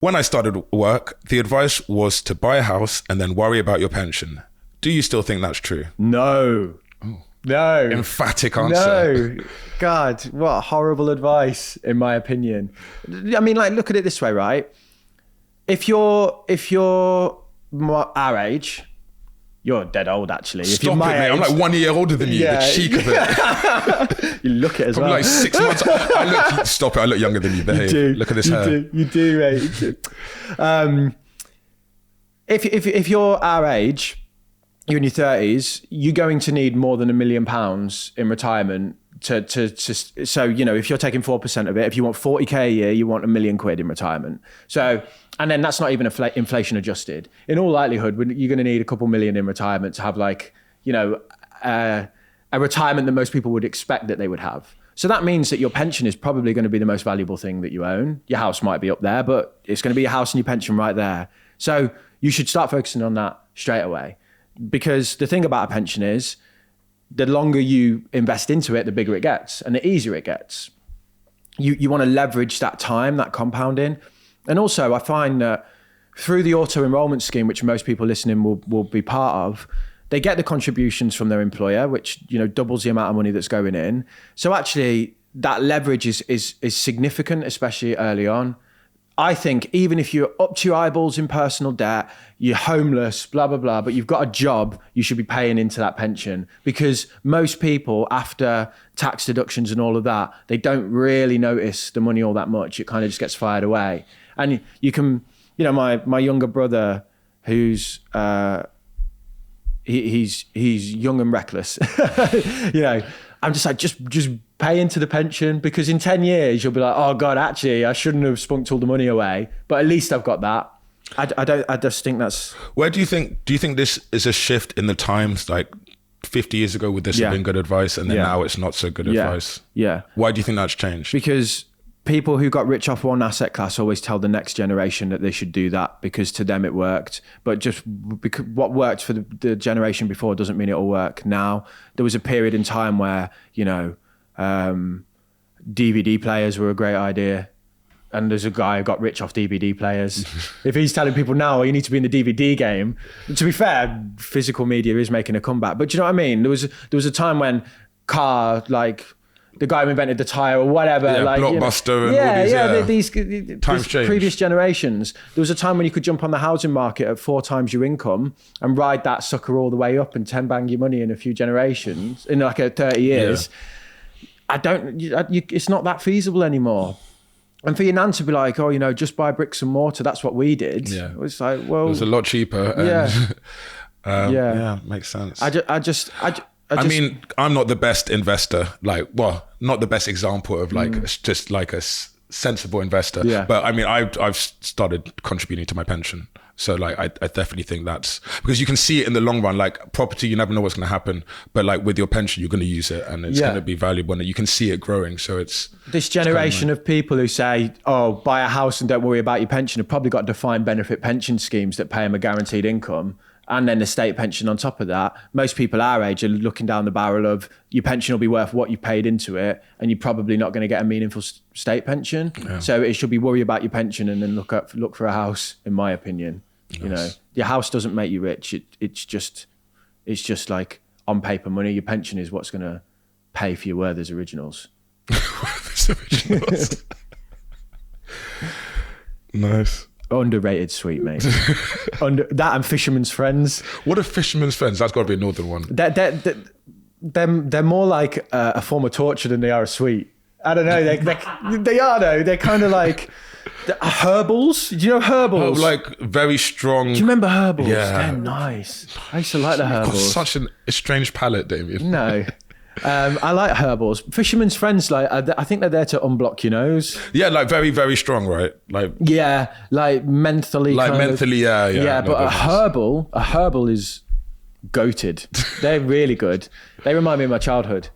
When I started work, the advice was to buy a house and then worry about your pension. Do you still think that's true? No. Oh. No. Emphatic answer. No. God, what horrible advice, in my opinion. I mean, like, look at it this way, right? If you're our age, you're dead old, actually. Stop if you're my it, mate. age, I'm like 1 year older than you. Yeah. The cheek of it. You look it as Probably well. Like 6 months. Stop it. I look younger than you. Behave. You do. Look at this hair. You do, mate. You do. If you're our age, you're in your 30s, you're going to need more than £1 million in retirement so, you know, if you're taking 4% of it, if you want 40k a year, you want £1 million in retirement. So, and then that's not even inflation adjusted. In all likelihood, you're going to need a couple million in retirement to have, like, you know, a retirement that most people would expect that they would have. So that means that your pension is probably going to be the most valuable thing that you own. Your house might be up there, but it's going to be your house and your pension right there. So you should start focusing on that straight away. Because the thing about a pension is, the longer you invest into it, the bigger it gets and the easier it gets. You want to leverage that time, that compounding. And also I find that through the auto enrollment scheme, which most people listening will be part of, they get the contributions from their employer, which, you know, doubles the amount of money that's going in. So actually that leverage is significant, especially early on. I think even if you're up to your eyeballs in personal debt, you're homeless, blah, blah, blah, but you've got a job, you should be paying into that pension, because most people, after tax deductions and all of that, they don't really notice the money all that much. It kind of just gets fired away. And you can, you know, my younger brother, who's, he's young and reckless, you know, I'm just like, just pay into the pension, because in 10 years you'll be like, oh God, actually I shouldn't have spunked all the money away, but at least I've got that. I just think that's... Where do you think this is a shift in the times? Like 50 years ago, would this have been good advice? And then now it's not so good advice. Yeah. Why do you think that's changed? Because people who got rich off one asset class always tell the next generation that they should do that because to them it worked. But just because what worked for the generation before doesn't mean it'll work now. There was a period in time where, you know, DVD players were a great idea. And there's a guy who got rich off DVD players. If he's telling people now, oh, you need to be in the DVD game. To be fair, physical media is making a comeback. But do you know what I mean? There was a time when like the guy who invented the tire or whatever, like Blockbuster, and these times change. Previous generations. There was a time when you could jump on the housing market at 4 times your income and ride that sucker all the way up and 10 bang your money in a few generations, in like 30 years. Yeah. It's not that feasible anymore. And for your nan to be like, oh, you know, just buy bricks and mortar, that's what we did. Yeah. It's like, well, it was a lot cheaper. And, yeah, makes sense. I mean, I'm not the best investor, not the best example of just like a sensible investor. Yeah. But I mean, I've started contributing to my pension. So like, I definitely think that's, because you can see it in the long run, like property, you never know what's going to happen. But like with your pension, you're going to use it and it's going to be valuable and you can see it growing. So it's... This generation of people who say, oh, buy a house and don't worry about your pension have probably got defined benefit pension schemes that pay them a guaranteed income. And then the state pension on top of that. Most people our age are looking down the barrel of your pension will be worth what you paid into it, and you're probably not going to get a meaningful state pension. Yeah. So it should be worry about your pension and then look for a house, in my opinion. Nice. You know, your house doesn't make you rich. It's just like on paper money. Your pension is what's going to pay for your Werther's Originals. Werther's Originals. Nice. Underrated sweet, mate. That and Fisherman's Friends. What are Fisherman's Friends? That's got to be a northern one. They're more like a form of torture than they are a sweet. I don't know. They are though. They're kind of like herbals. Do you know herbals? Oh, like very strong. Do you remember herbals? Yeah. They're nice. I used to like the herbals. Got such a strange palate, Damien. No. I like herbals. Fisherman's Friends, like I think they're there to unblock your nose. Yeah, like very, very strong, right? Like like mentally. Like mentally, yeah. Yeah, but a herbal is goated. They're really good. They remind me of my childhood.